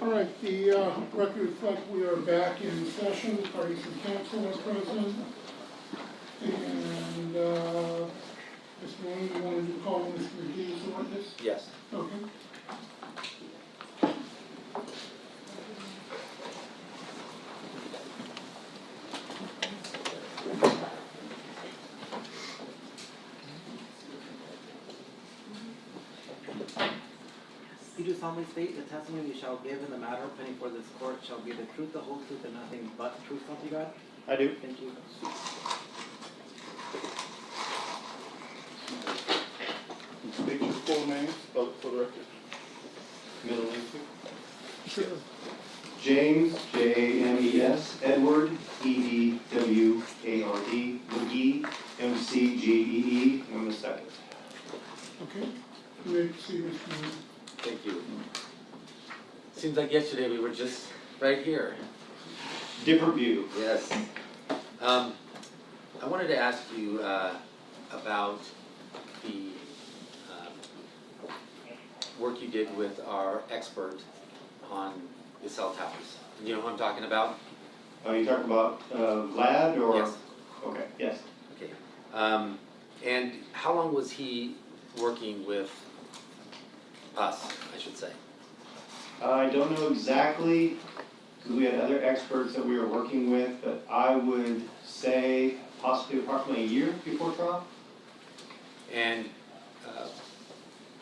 All right, the record reflects we are back in session. The parties and counsel are present. And Mr. Wayne, you wanted to call Mr. McGee as a witness? Yes. Okay. You do solemnly state the testimony you shall give in the matter pending before this court shall be the truth, the whole truth, and nothing but the truth, so help you God? I do. Thank you. State your full name, spell it for the record. Middle name, Sure. James, J-A-M-E-S, Edward, E-D-W-A-R-D, McGee, M-C-G-E-E, I'm the second. Okay. You ready to see Mr. Wayne? Thank you. Seems like yesterday we were just right here. Different view. Yes. I wanted to ask you about the work you did with our expert on the cell towers. You know who I'm talking about? Oh, you talking about Vlad or? Yes. Okay, yes. Okay. And how long was he working with us, I should say? I don't know exactly, because we had other experts that we were working with, but I would say possibly approximately a year before trial. And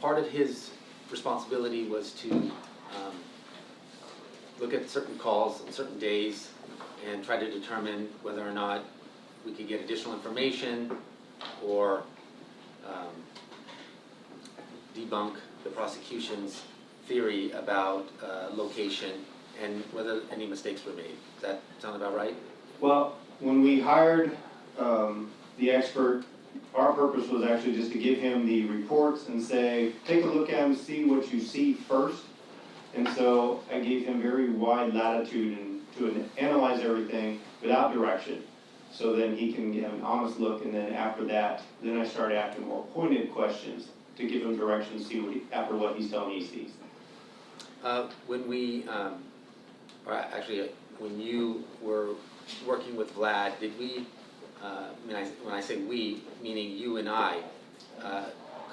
part of his responsibility was to look at certain calls on certain days and try to determine whether or not we could get additional information or debunk the prosecution's theory about location and whether any mistakes were made. Does that sound about right? Well, when we hired the expert, our purpose was actually just to give him the reports and say, take a look at them, see what you see first. And so I gave him very wide latitude to analyze everything without direction. So then he can have an honest look, and then after that, then I started asking more pointed questions to give him direction, see what after what he's telling me he sees. When we, or actually, when you were working with Vlad, did we, when I say we, meaning you and I,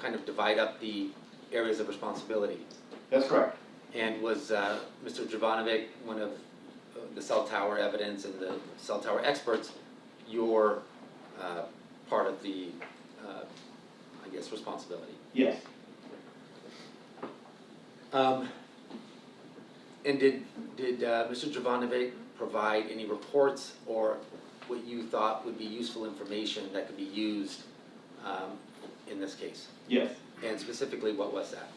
kind of divide up the areas of responsibility? That's correct. And was Mr. Jovanovic, one of the cell tower evidence and the cell tower experts, your part of the, I guess, responsibility? Yes. And did Mr. Jovanovic provide any reports or what you thought would be useful information that could be used in this case? Yes. And specifically, what was that?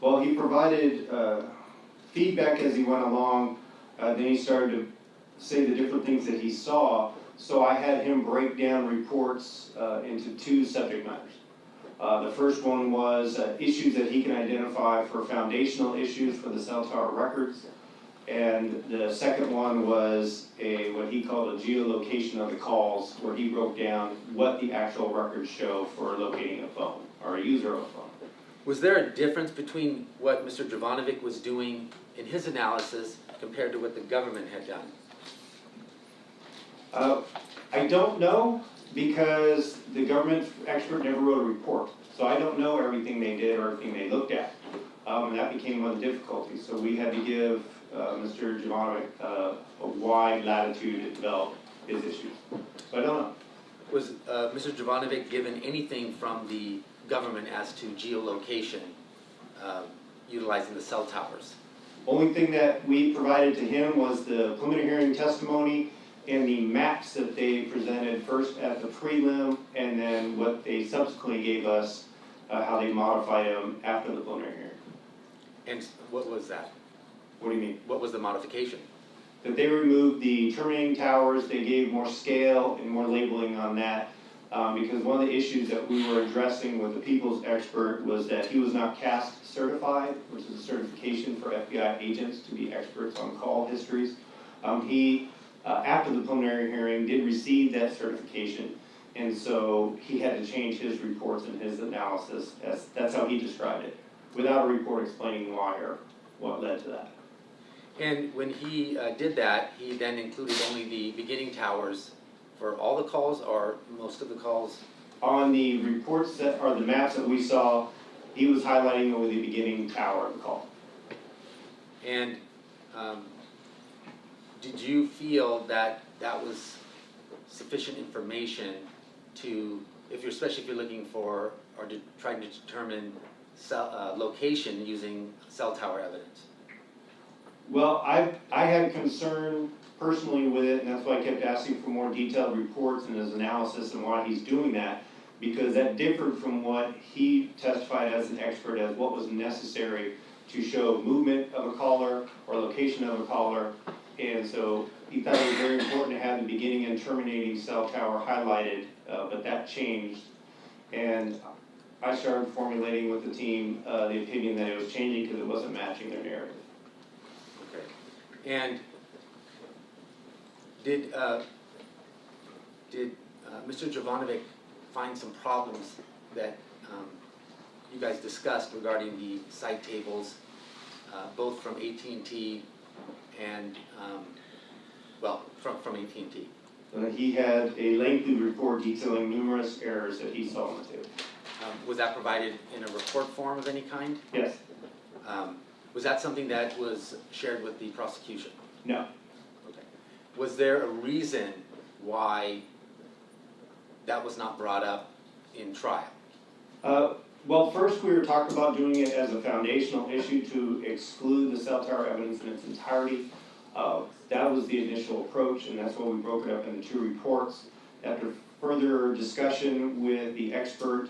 Well, he provided feedback as he went along. Then he started to say the different things that he saw. So I had him break down reports into two subject matters. The first one was issues that he can identify for foundational issues for the cell tower records. And the second one was what he called a geolocation of the calls, where he broke down what the actual records show for locating a phone or a user of a phone. Was there a difference between what Mr. Jovanovic was doing in his analysis compared to what the government had done? I don't know, because the government expert never wrote a report. So I don't know everything they did or everything they looked at. And that became one of the difficulties. So we had to give Mr. Jovanovic a wide latitude to develop his issues. So I don't know. Was Mr. Jovanovic given anything from the government as to geolocation utilizing the cell towers? Only thing that we provided to him was the preliminary hearing testimony and the maps that they presented first at the prelim, and then what they subsequently gave us, how they modified them after the preliminary hearing. And what was that? What do you mean? What was the modification? That they removed the terminating towers, they gave more scale and more labeling on that, because one of the issues that we were addressing with the people's expert was that he was not CAST certified, which is a certification for FBI agents to be experts on call histories. He, after the preliminary hearing, did receive that certification, and so he had to change his reports and his analysis. That's how he described it, without a report explaining why or what led to that. And when he did that, he then included only the beginning towers for all the calls or most of the calls? On the reports that are the maps that we saw, he was highlighting only the beginning tower of the call. And did you feel that that was sufficient information to, especially if you're looking for or trying to determine location using cell tower evidence? Well, I had concern personally with it, and that's why I kept asking for more detailed reports and his analysis and why he's doing that, because that differed from what he testified as an expert as what was necessary to show movement of a caller or location of a caller. And so he thought it was very important to have the beginning and terminating cell tower highlighted, but that changed. And I started formulating with the team the opinion that it was changing because it wasn't matching their narrative. Okay. And did Mr. Jovanovic find some problems that you guys discussed regarding the site tables, both from AT&T and, from AT&T? He had a lengthy report detailing numerous errors that he saw on the table. Was that provided in a report form of any kind? Yes. Was that something that was shared with the prosecution? No. Okay. Was there a reason why that was not brought up in trial? Well, first we were talking about doing it as a foundational issue to exclude the cell tower evidence in its entirety. That was the initial approach, and that's why we broke it up into two reports. After further discussion with the expert,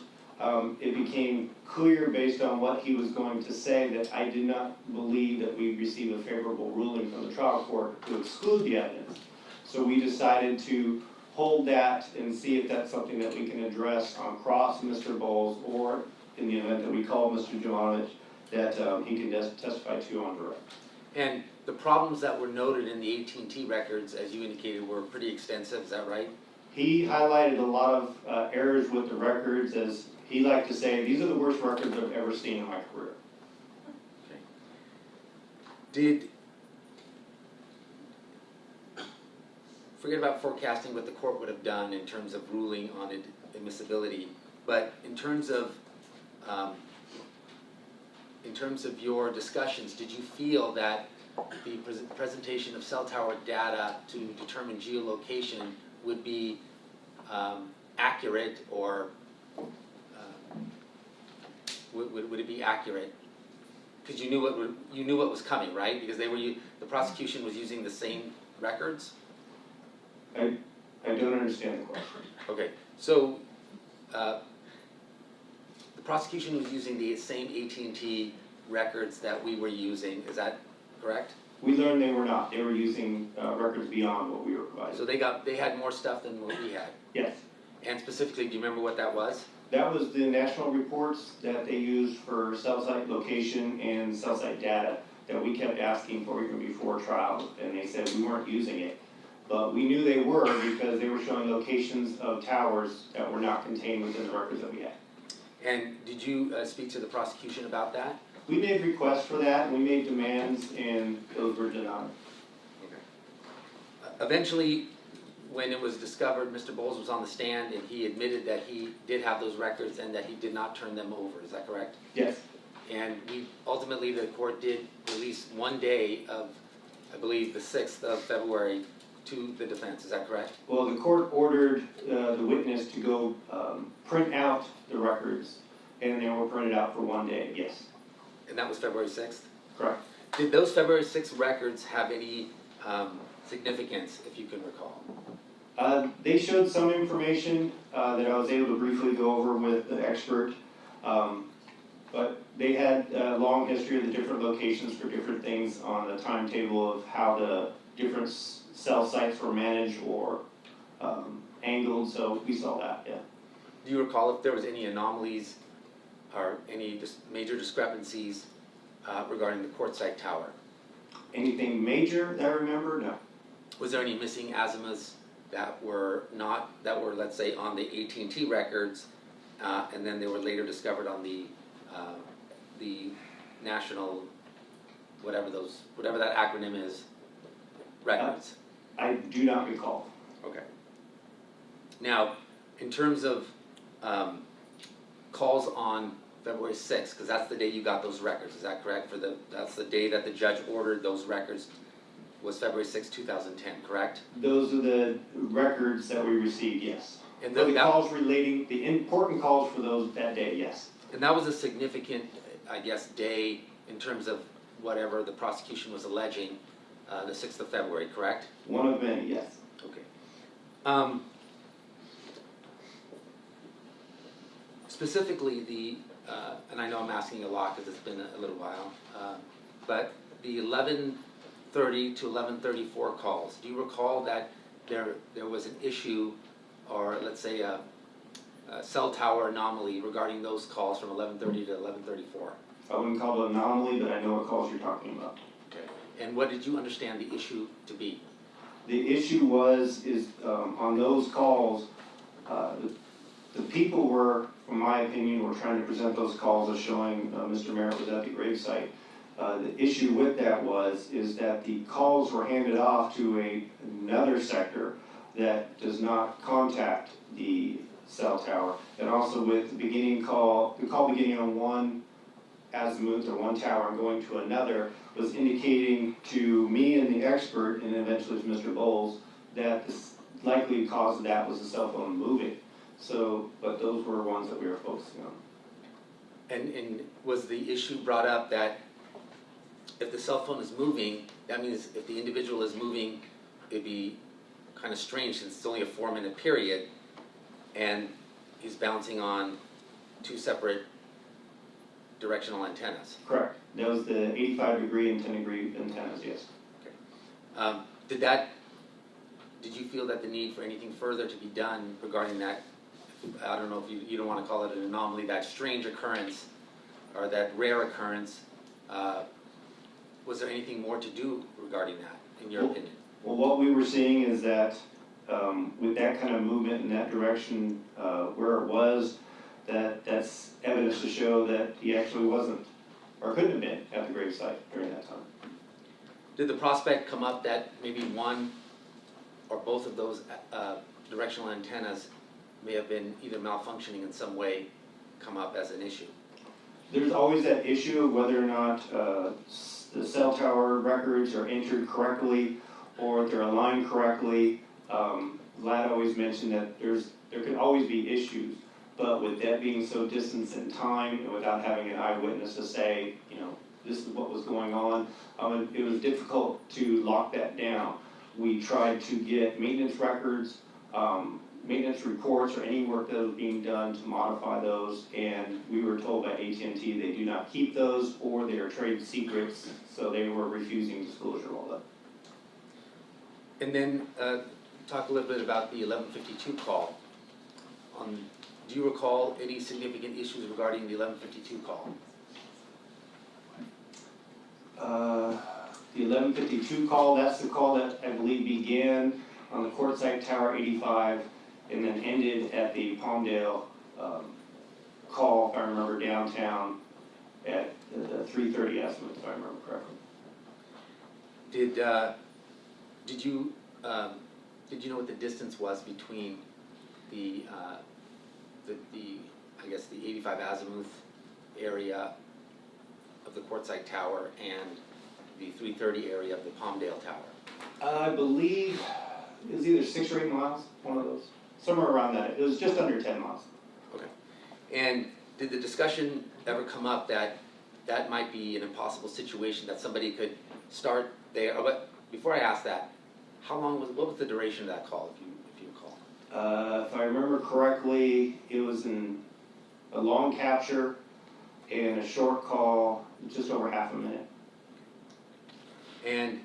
it became clear based on what he was going to say that I did not believe that we'd receive a favorable ruling from the trial court to exclude the evidence. So we decided to hold that and see if that's something that we can address on cross Mr. Bowles, or in the event that we call Mr. Jovanovic, that he can testify to on direct. And the problems that were noted in the AT&T records, as you indicated, were pretty extensive, is that right? He highlighted a lot of errors with the records. As he liked to say, these are the worst records I've ever seen in my career. Okay. Forget about forecasting what the court would have done in terms of ruling on admissibility, but in terms of your discussions, did you feel that the presentation of cell tower data to determine geolocation would be accurate, or would it be accurate? Because you knew what was coming, right? Because the prosecution was using the same records. I don't understand the question. Okay, so the prosecution was using the same AT&T records that we were using. Is that correct? We learned they were not. They were using records beyond what we were providing. So they had more stuff than what we had. Yes. And specifically, do you remember what that was? That was the national reports that they used for cell site location and cell site data that we kept asking for even before trial, and they said we weren't using it. But we knew they were because they were showing locations of towers that were not contained within the records that we had. And did you speak to the prosecution about that? We made requests for that, and we made demands, and those were denied. Okay. Eventually, when it was discovered, Mr. Bowles was on the stand, and he admitted that he did have those records and that he did not turn them over. Is that correct? Yes. And ultimately, the court did release one day of, I believe, the 6th of February to the defense. Is that correct? Well, the court ordered the witness to go print out the records, and they were printed out for one day, yes. And that was February 6th? Correct. Did those February 6th records have any significance, if you can recall? They showed some information that I was able to briefly go over with the expert, but they had a long history of the different locations for different things on the timetable of how the different cell sites were managed or angled, so we saw that, yeah. Do you recall if there was any anomalies or any major discrepancies regarding the quartzite tower? Anything major that I remember? No. Was there any missing azimuths that were, let's say, on the AT&T records, and then they were later discovered on the national whatever that acronym is, records? I do not recall. Okay. Now, in terms of calls on February 6th, because that's the day you got those records, is that correct? That's the day that the judge ordered those records, was February 6, 2010, correct? Those are the records that we received, yes. And The that, calls relating, the important calls for those that day, yes. and that was a significant, I guess, day in terms of whatever the prosecution was alleging, the 6th of February, correct? One of many, yes. Okay. Specifically and I know I'm asking a lot because it's been a little while, but the 11:30 to 11:34 calls, do you recall that there was an issue, or let's say a cell tower anomaly regarding those calls from 11:30 to 11:34? I wouldn't call it an anomaly, but I know what calls you're talking about. Okay. And what did you understand the issue to be? The issue is on those calls, the people were, from my opinion, were trying to present those calls as showing Mr. Merritt was at the gravesite. The issue with that is that the calls were handed off to another sector that does not contact the cell tower. And also with the call beginning on one azimuth or one tower and going to another was indicating to me and the expert, and eventually to Mr. Bowles, that the likely cause of that was the cell phone moving. So, but those were ones that we were focusing on. And was the issue brought up that if the cell phone is moving, that means if the individual is moving, it'd be kind of strange since it's only a 4-minute period and he's bouncing on 2 separate directional antennas? Correct. That was the 85-degree and 10-degree antennas, yes. Okay. Did you feel that the need for anything further to be done regarding that? I don't know if you don't want to call it an anomaly, that strange occurrence or that rare occurrence. Was there anything more to do regarding that, in your opinion? Well, what we were seeing is that with that kind of movement in that direction, where it was, that's evidence to show that he actually wasn't, or couldn't have been, at the gravesite during that time. Did the prospect come up that maybe one or both of those directional antennas may have been either malfunctioning in some way, come up as an issue? There's always that issue of whether or not the cell tower records are entered correctly or if they're aligned correctly. Vlad always mentioned that there could always be issues, but with that being so distant in time and without having an eyewitness to say, this is what was going on, it was difficult to lock that down. We tried to get maintenance records, maintenance reports, or any work that was being done to modify those, and we were told by AT&T they do not keep those, or they are trade secrets, so they were refusing disclosure of all that. And then talk a little bit about the 1152 call. Do you recall any significant issues regarding the 1152 call? The 1152 call, that's the call that I believe began on the Quartzsite Tower 85 and then ended at the Palmdale call, if I remember, downtown at the 3:30 estimate, if I remember correctly. Did you know what the distance was between the I guess the 85 azimuth area of the Quartzsite Tower and the 330 area of the Palmdale Tower? I believe it was either 6 or 8 miles, one of those, somewhere around that. It was just under 10 miles. Okay. And did the discussion ever come up that might be an impossible situation, that somebody could start there? But before I ask that, what was the duration of that call, if you recall? If I remember correctly, it was in a long capture and a short call, just over half a minute. And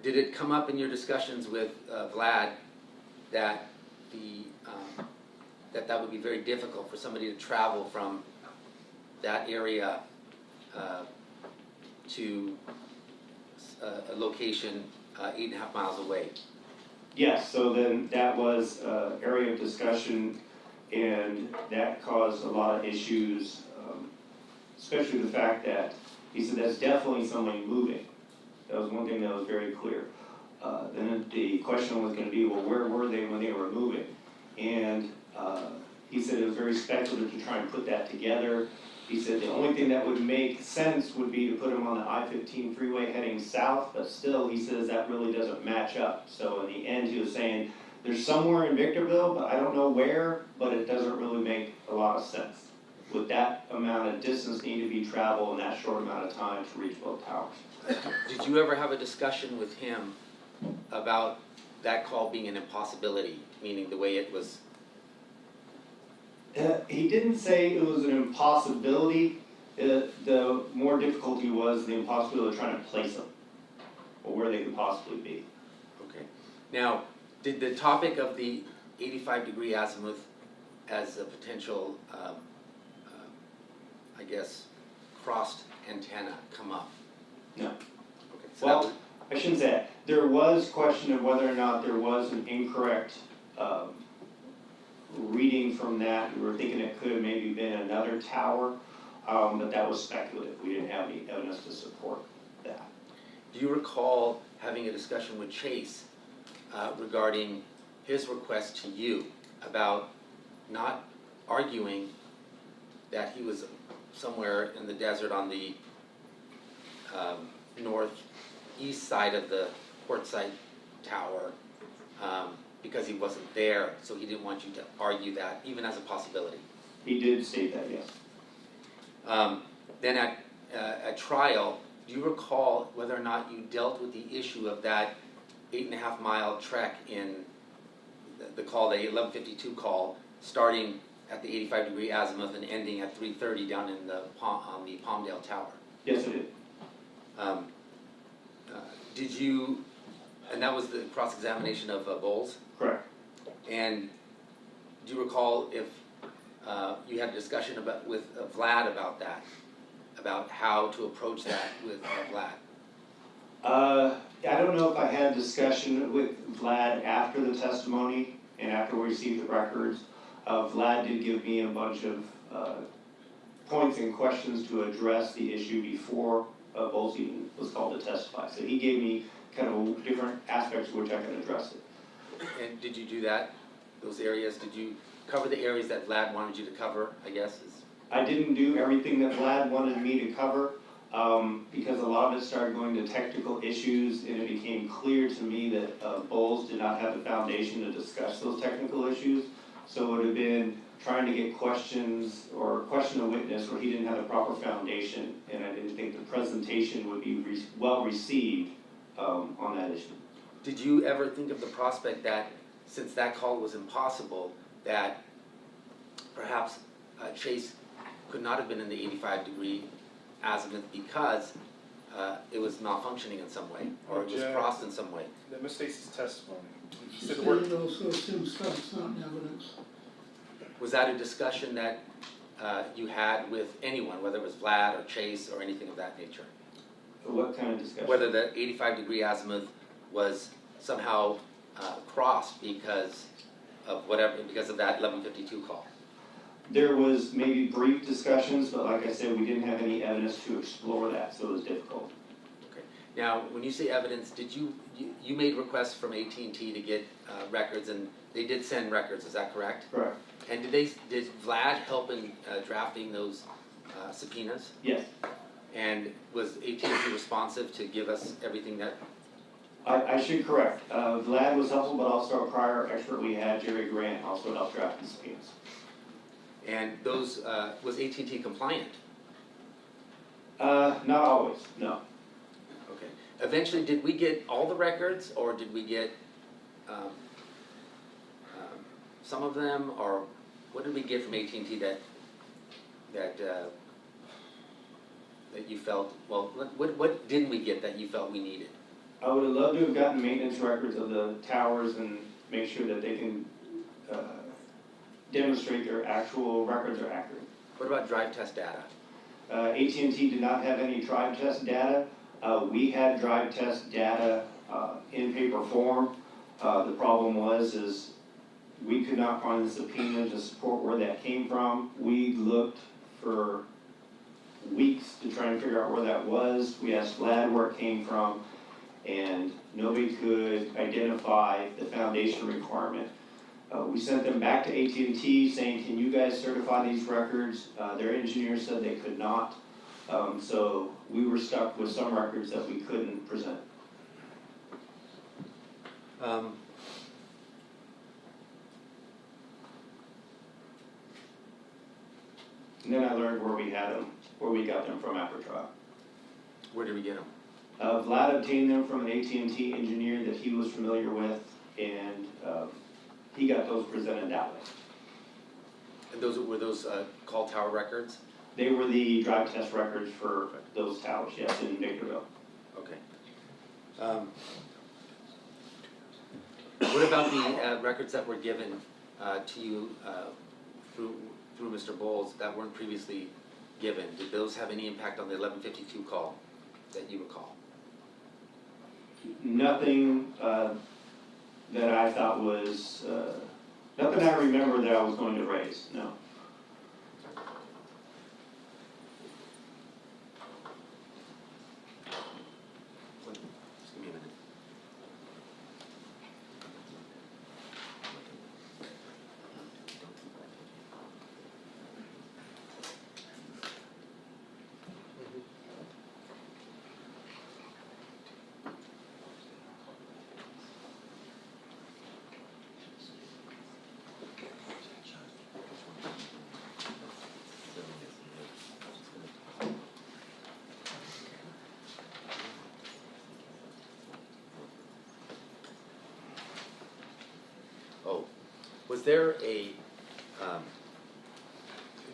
did it come up in your discussions with Vlad that that would be very difficult for somebody to travel from that area to a location 8.5 miles away? Yes, so then that was an area of discussion, and that caused a lot of issues, especially the fact that, He said, that's definitely somebody moving. That was one thing that was very clear. Then the question was gonna be, well, where were they when they were moving? And he said it was very speculative to try and put that together. He said the only thing that would make sense would be to put them on the I-15 freeway heading south, but still, he says that really doesn't match up. So in the end, he was saying, there's somewhere in Victorville, but I don't know where, but it doesn't really make a lot of sense. With that amount of distance need to be traveled in that short amount of time to reach both towers. Did you ever have a discussion with him about that call being an impossibility, meaning the way it was? He didn't say it was an impossibility. The more difficulty was the impossibility of trying to place them, or where they could possibly be. Okay. Now, did the topic of the 85-degree azimuth as a potential, I guess, crossed antenna come up? No. Okay. So that was, Well, I shouldn't say that. There was question of whether or not there was an incorrect reading from that. We were thinking it could have maybe been another tower, but that was speculative. We didn't have any evidence to support that. do you recall having a discussion with Chase regarding his request to you about not arguing that he was somewhere in the desert on the northeast side of the quartzite tower because he wasn't there, so he didn't want you to argue that, even as a possibility? He did state that, yes. Then at trial, do you recall whether or not you dealt with the issue of that 8.5-mile trek in the call, the 1152 call, starting at the 85-degree azimuth and ending at 3:30 down in on the Palmdale Tower? Yes, it did. Did you, and that was the cross-examination of Bowles? Correct. And do you recall if you had a discussion with Vlad about that, about how to approach that with Vlad? I don't know if I had discussion with Vlad after the testimony and after we received the records. Vlad did give me a bunch of points and questions to address the issue before Bowles even was called to testify. So he gave me kind of different aspects which I can address it. And did you do that, those areas? Did you cover the areas that Vlad wanted you to cover, I guess? I didn't do everything that Vlad wanted me to cover because a lot of it started going to technical issues, and it became clear to me that Bowles did not have the foundation to discuss those technical issues. So it would have been trying to get questions or question a witness where he didn't have the proper foundation, and I didn't think the presentation would be well received on that issue. Did you ever think of the prospect that, since that call was impossible, that perhaps Chase could not have been in the 85-degree azimuth because it was malfunctioning in some way, or it was crossed in some way? The mistakes testimony. He She said the stated word, also Tim Stubbs not in evidence. Was that a discussion that you had with anyone, whether it was Vlad or Chase or anything of that nature? What kind of discussion? Whether the 85-degree azimuth was somehow crossed because of because of that 1152 call? There was maybe brief discussions, but like I said, we didn't have any evidence to explore that, so it was difficult. Okay. Now, when you say evidence, did you made requests from AT&T to get records, and they did send records? Is that correct? Correct. And did Vlad help in drafting those subpoenas? Yes. And was AT&T responsive to give us everything that? I should correct. Vlad was helpful, but also our prior expert we had, Jerry Grant, also helped draft the subpoenas. And those, was AT&T compliant? Not always, no. Okay. Eventually, did we get all the records, or did we get some of them, or what did we get from AT&T that you felt, well, what didn't we get that you felt we needed? I would have loved to have gotten maintenance records of the towers and make sure that they can demonstrate their actual records are accurate. What about drive test data? AT&T did not have any drive test data. We had drive test data in paper form. The problem is we could not find the subpoena to support where that came from. We looked for weeks to try and figure out where that was. We asked Vlad where it came from, and nobody could identify the foundation requirement. We sent them back to AT&T saying, can you guys certify these records? Their engineer said they could not. So we were stuck with some records that we couldn't present. And then I learned where we had them, where we got them from after trial. Where did we get them? Vlad obtained them from an AT&T engineer that he was familiar with, and he got those presented that way. And were those call tower records? They were the drive test records for those towers, yes, in Victorville. Okay. What about the records that were given to you through Mr. Bowles that weren't previously given? Did those have any impact on the 1152 call that you recall? Nothing that I thought was, nothing I remember that I was going to raise, no. Just give me a minute. Was there a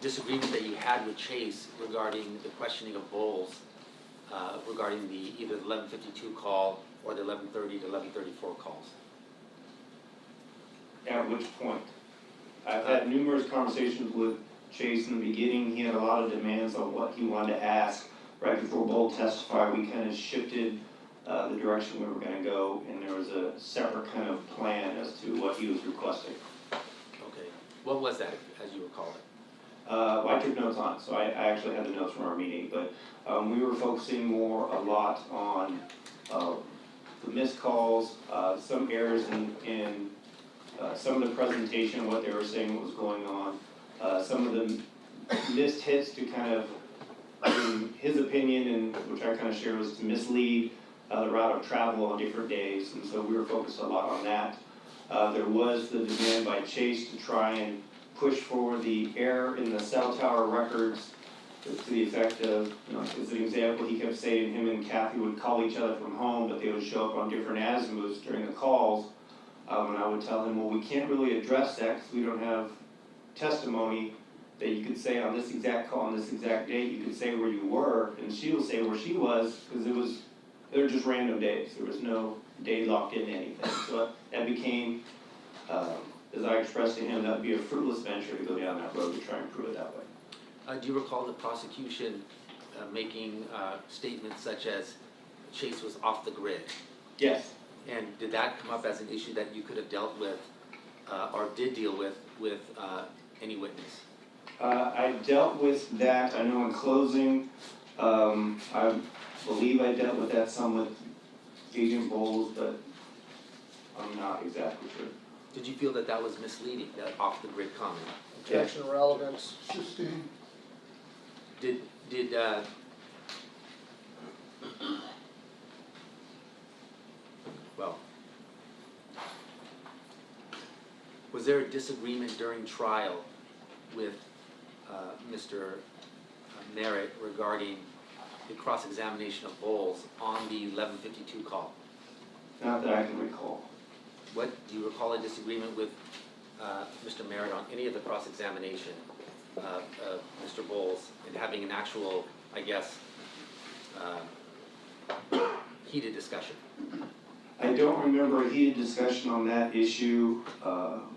disagreement that you had with Chase regarding the questioning of Bowles regarding either the 1152 call or the 1130 to 1134 calls? At which point? I've had numerous conversations with Chase in the beginning. He had a lot of demands on what he wanted to ask. Right before Bowles testified, we kind of shifted the direction we were going to go, and there was a separate kind of plan as to what he was requesting. Okay. What was that, as you recall it? I took notes on it, so I actually had the notes from our meeting, but we were focusing a lot on the missed calls, some errors in some of the presentation, what they were saying, what was going on, some of the missed hits to kind of, in his opinion, and which I kind of shared, was to mislead the route of travel on different days, and so we were focused a lot on that. There was the demand by Chase to try and push for the error in the cell tower records to the effect of, as an example, he kept saying him and Kathy would call each other from home, but they would show up on different azimuths during the calls. And I would tell him, well, we can't really address that because we don't have testimony that you could say on this exact call, on this exact date, you could say where you were, and she will say where she was, because they were just random days. There was no day locked into anything. So that became, as I expressed to him, that would be a fruitless venture to go down that road to try and prove it that way. Do you recall the prosecution making statements such as Chase was off the grid? Yes. And did that come up as an issue that you could have dealt with or did deal with any witness? I dealt with that. I know in closing, I believe I dealt with that some with Agent Bowles, but I'm not exactly sure. Did you feel that that was misleading, that off-the-grid comment? Objection, relevance. Sustained. Well, was there a disagreement during trial with Mr. Merritt regarding the cross-examination of Bowles on the 1152 call? Not that I can recall. Do you recall a disagreement with Mr. Merritt on any of the cross-examination of Mr. Bowles and having an actual, I guess, heated discussion? I don't remember a heated discussion on that issue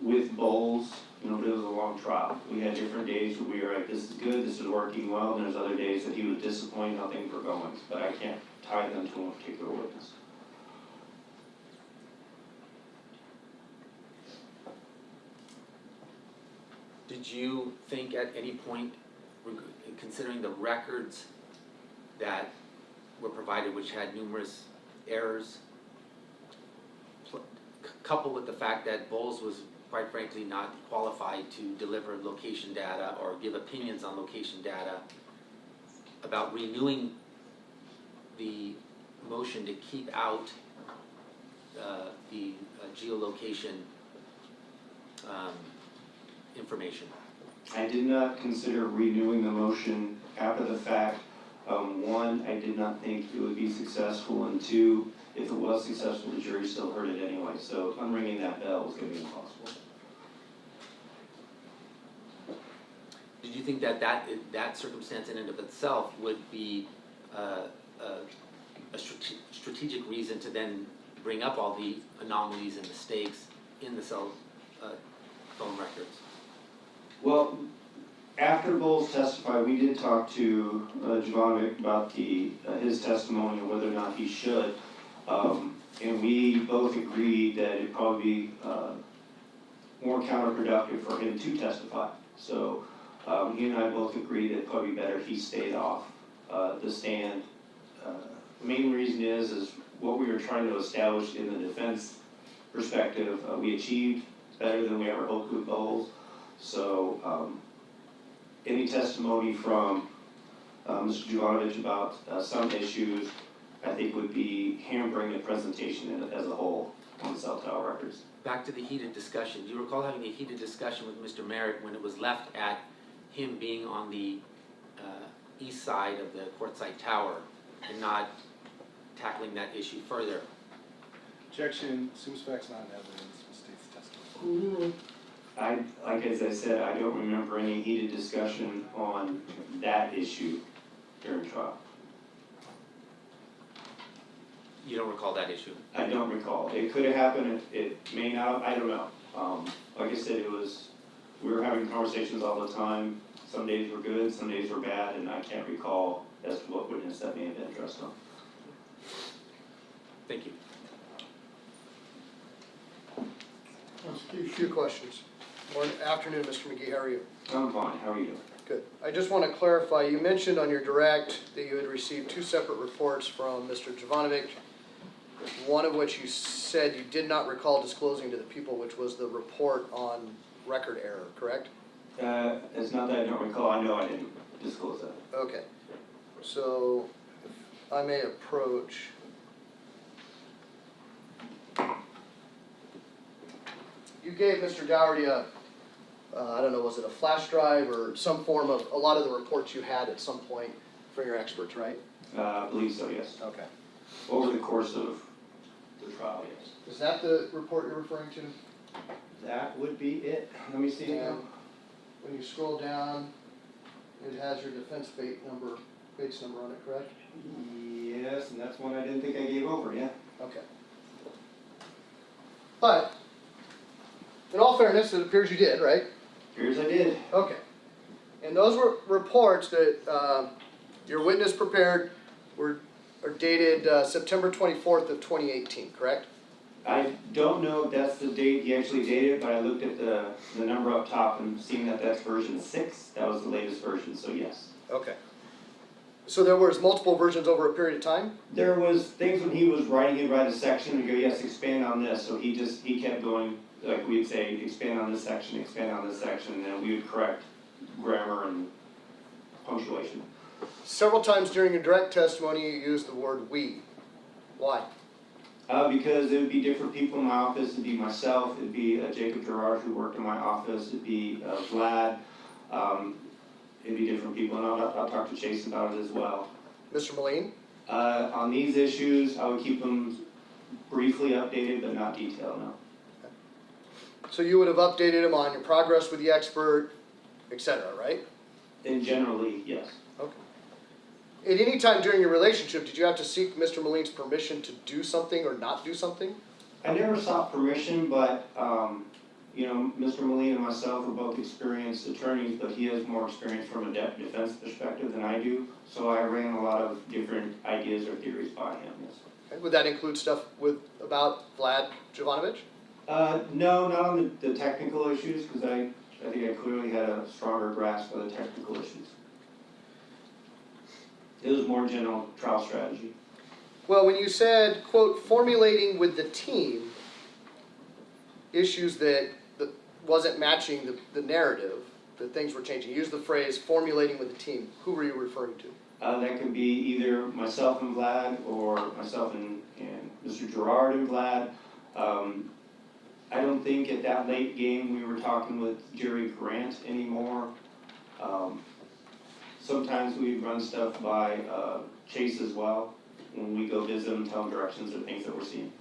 with Bowles. But it was a long trial. We had different days where we were like, this is good, this is working well, and there's other days that he was disappointed how things were going. But I can't tie them to one particular witness. Did you think at any point considering the records that were provided, which had numerous errors, coupled with the fact that Bowles was quite frankly not qualified to deliver location data or give opinions on location data, about renewing the motion to keep out the geolocation information. I did not consider renewing the motion after the fact. One, I did not think it would be successful, and two, if it was successful, the jury still heard it anyway, so unringing that bell was going to be impossible. Did you think that that circumstance in and of itself would be a strategic reason to then bring up all the anomalies and mistakes in the cell phone records? Well, after Bowles testified, we did talk to Gianni about his testimony and whether or not he should. And we both agreed that it'd probably be more counterproductive for him to testify. So he and I both agreed that it'd probably be better if he stayed off the stand. The main reason is what we were trying to establish in the defense perspective, we achieved better than we ever hoped with Bowles. So any testimony from Mr. Jovanovic about some issues, I think would be hampering the presentation as a whole on the cell tower records. Back to the heated discussion. Do you recall having a heated discussion with Mr. Merritt when it was left at him being on the east side of the courtside tower and not tackling that issue further? Objection, assumes facts not in evidence, misstates testimony. Like as I said, I don't remember any heated discussion on that issue during trial. You don't recall that issue? I don't recall. It could have happened, it may not, I don't know. Like I said, we were having conversations all the time. Some days were good, some days were bad, and I can't recall as to what witness that may have been addressed on. Thank you. A few questions. Afternoon, Mr. McGee, how are you? I'm fine, how are you doing? Good. I just want to clarify, you mentioned on your direct that you had received two separate reports from Mr. Jovanovic, one of which you said you did not recall disclosing to the people, which was the report on record error, correct? It's not that I don't recall, I know I didn't disclose that. Okay. So, if I may approach. You gave Mr. Dougherty I don't know, was it a flash drive or some form of a lot of the reports you had at some point for your experts, right? I believe so, yes. Okay. Over the course of the trial, yes. Is that the report you're referring to? That would be it. Let me see. And when you scroll down, it has your defense base number on it, correct? Yes, and that's one I didn't think I gave over, yeah. Okay. But, in all fairness, it appears you did, right? Here's I did. Okay. And those were reports that your witness prepared are dated September 24th of 2018, correct? I don't know if that's the date he actually dated, but I looked at the number up top and seeing that that's version 6, that was the latest version, so yes. Okay. So there was multiple versions over a period of time? There was things when he was writing, he'd write a section and go, yes, expand on this, so he kept going, like we'd say, expand on this section, and then we would correct grammar and punctuation. Several times during your direct testimony you used the word we. Why? Because it would be different people in my office. It'd be myself, it'd be Jacob Gerard who worked in my office, it'd be Vlad, it'd be different people, and I'll talk to Chase about it as well. Mr. Moline? On these issues, I would keep them briefly updated, but not detailed, no. So you would have updated him on your progress with the expert, etc., right? And generally, yes. Okay. At any time during your relationship, did you have to seek Mr. Moline's permission to do something or not do something? I never sought permission, but, Mr. Moline and myself are both experienced attorneys, but he has more experience from a defense perspective than I do, so I ran a lot of different ideas or theories by him, yes. Okay. Would that include stuff about Vlad Jovanovic? No, not on the technical issues, because I think I clearly had a stronger grasp of the technical issues. It was more general trial strategy. Well, when you said, quote, formulating with the team issues that wasn't matching the narrative, that things were changing, you used the phrase formulating with the team. Who were you referring to? That could be either myself and Vlad, or myself and Mr. Gerard and Vlad. I don't think at that late game we were talking with Jerry Grant anymore. Sometimes we run stuff by Chase as well, when we go visit them, tell them directions or things that we're seeing.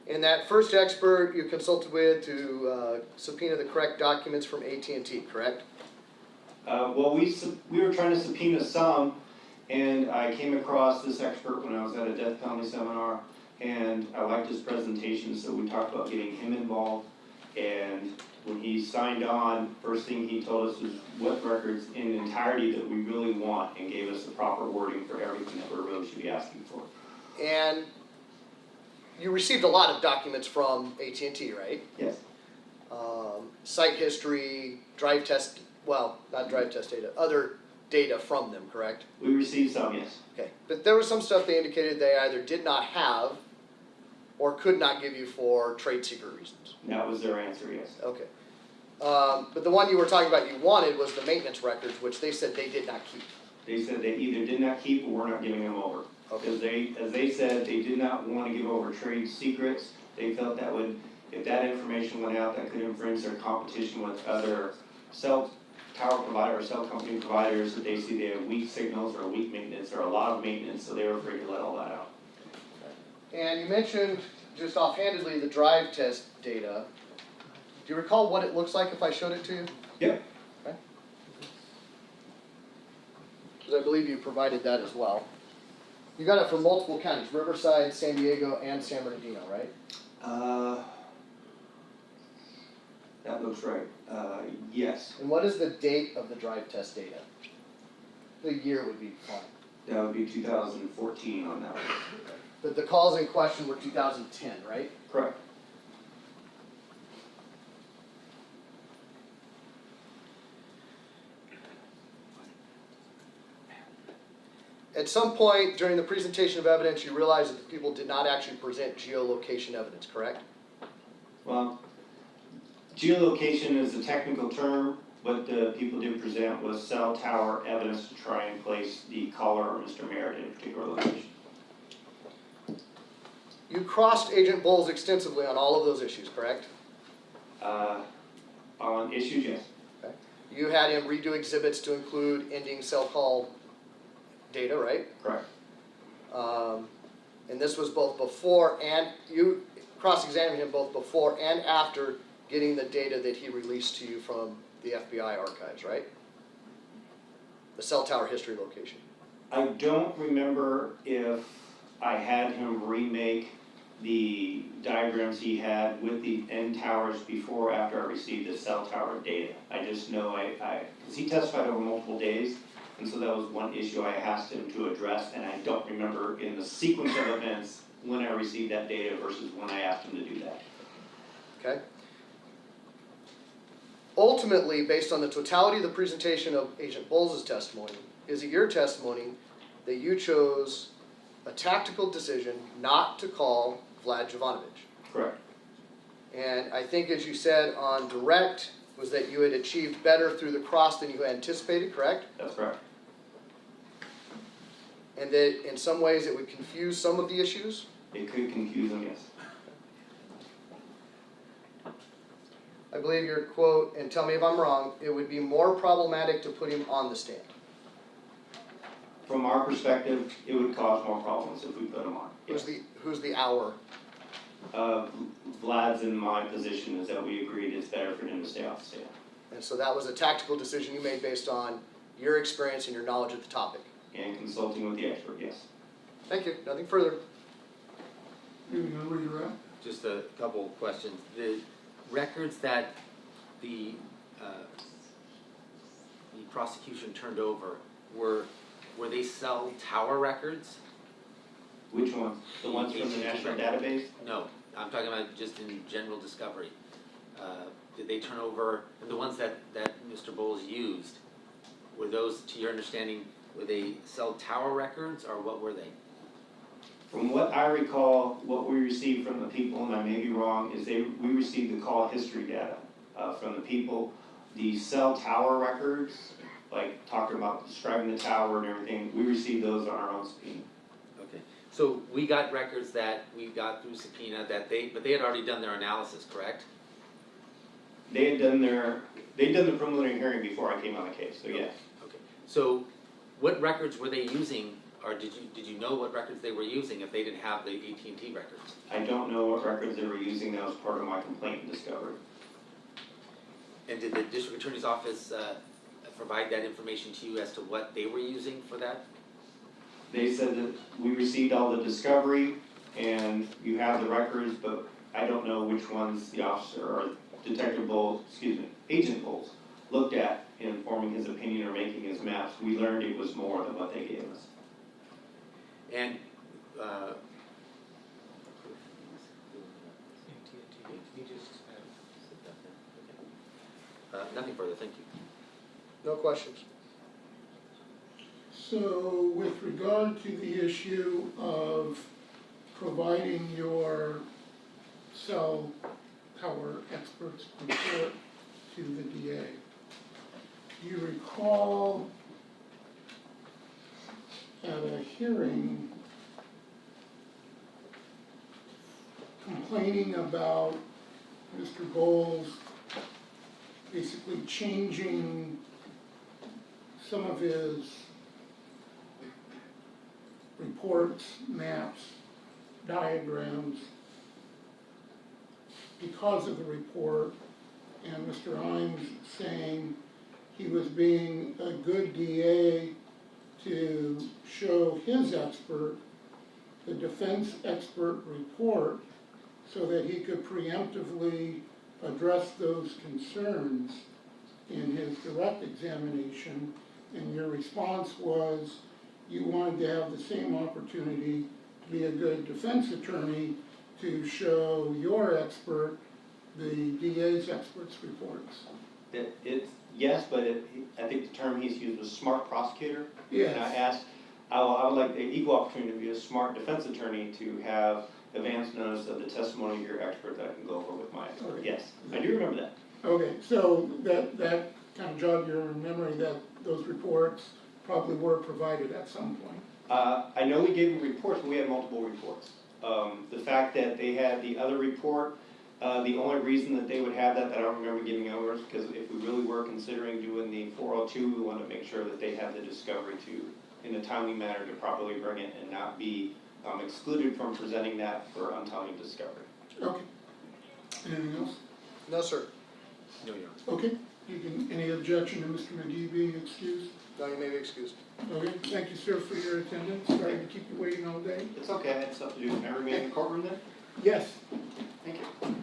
And that first expert you consulted with to subpoena the correct documents from AT&T, correct? Well, we were trying to subpoena some, and I came across this expert when I was at a death penalty seminar, and I liked his presentation, so we talked about getting him involved. And when he signed on, first thing he told us was what records in entirety that we really want, and gave us the proper wording for everything that we really should be asking for. And you received a lot of documents from AT&T, right? Yes. Site history, drive test, well, not drive test data, other data from them, correct? We received some, yes. Okay, but there was some stuff they indicated they either did not have or could not give you for trade secret reasons. That was their answer, yes. Okay. But the one you were talking about you wanted was the maintenance records, which they said they did not keep. They said they either did not keep or were not giving them over. Okay. Because as they said, they did not want to give over trade secrets. They felt that would, if that information went out, that could infringe their competition with other cell tower provider or cell company providers, that they see they have weak signals or weak maintenance or a lot of maintenance, so they were afraid to let all that out. And you mentioned, just offhandedly, the drive test data. Do you recall what it looks like if I showed it to you? Yep. Okay. Because I believe you provided that as well. You got it from multiple counties, Riverside, San Diego, and San Bernardino, right? That looks right. Yes. And what is the date of the drive test data? The year would be fine. That would be 2014 on that one. But the calls in question were 2010, right? Correct. At some point during the presentation of evidence, you realized that the people did not actually present geolocation evidence, correct? Well, geolocation is a technical term. What the people did present was cell tower evidence to try and place the caller or Mr. Merritt in a particular location. You crossed Agent Bowles extensively on all of those issues, correct? On issues, yes. Okay. You had him redo exhibits to include ending cell call data, right? Correct. And this was both before and, you cross-examined him both before and after getting the data that he released to you from the FBI archives, right? The cell tower history location. I don't remember if I had him remake the diagrams he had with the end towers before or after I received the cell tower data. I just know because he testified over multiple days, and so that was one issue I asked him to address, and I don't remember in the sequence of events when I received that data versus when I asked him to do that. Okay? Ultimately, based on the totality of the presentation of Agent Bowles' testimony, is it your testimony that you chose a tactical decision not to call Vlad Jovanovic? Correct. And I think, as you said on direct, was that you had achieved better through the cross than you anticipated, correct? That's correct. And that in some ways it would confuse some of the issues? It could confuse him, yes. I believe your quote, and tell me if I'm wrong, it would be more problematic to put him on the stand. From our perspective, it would cause more problems if we put him on. Yes. Who's the our? Vlad's in my position is that we agreed it's better for him to stay off the stand. And so that was a tactical decision you made based on your experience and your knowledge of the topic. And consulting with the expert, yes. Thank you. Nothing further. You know where you're at? Just a couple of questions. The records that the prosecution turned over, were they cell tower records? Which ones? The ones from the national database? No, I'm talking about just in general discovery. Did they turn over, and the ones that Mr. Bowles used, were those, to your understanding, were they cell tower records, or what were they? From what I recall, what we received from the people, and I may be wrong, is we received the call history data from the people. The cell tower records, like talking about describing the tower and everything, we received those on our own speed. Okay, so we got records that we got through subpoena but they had already done their analysis, correct? They'd done the preliminary hearing before I came on the case, so yes. Okay, so what records were they using, or did you know what records they were using if they didn't have the AT&T records? I don't know what records they were using, that was part of my complaint and discovery. And did the district attorney's office provide that information to you as to what they were using for that? They said that we received all the discovery and you have the records, but I don't know which ones the officer or Agent Bowles looked at in forming his opinion or making his maps. We learned it was more than what they gave us. And nothing further, thank you. No questions. So with regard to the issue of providing your cell tower experts report to the DA, do you recall at a hearing complaining about Mr. Bowles basically changing some of his reports, maps, diagrams because of the report, and Mr. Imes saying he was being a good DA to show his expert the defense expert report so that he could preemptively address those concerns in his direct examination, and your response was you wanted to have the same opportunity to be a good defense attorney to show your expert the DA's expert's reports. Yes, but I think the term he's used was smart prosecutor. Yes. And I asked, I would like the equal opportunity to be a smart defense attorney to have advance notice of the testimony of your expert that I can go over with my expert. Okay. Yes, I do remember that. Okay, so that kind of jogged your memory that those reports probably were provided at some point. I know we gave them reports, but we had multiple reports. The fact that they had the other report, the only reason that they would have that I don't remember giving over is because if we really were considering doing the 402, we wanted to make sure that they had the discovery in a timely manner to properly bring it and not be excluded from presenting that for untimely discovery. Okay. Anything else? No, sir. No, Your Honor. Okay. Any objection to Mr. McGee being excused? No, you may be excused. Okay, thank you, sir, for your attendance. Sorry to keep you waiting all day. It's okay, I had stuff to do. Can I remain in the courtroom then? Yes. Thank you.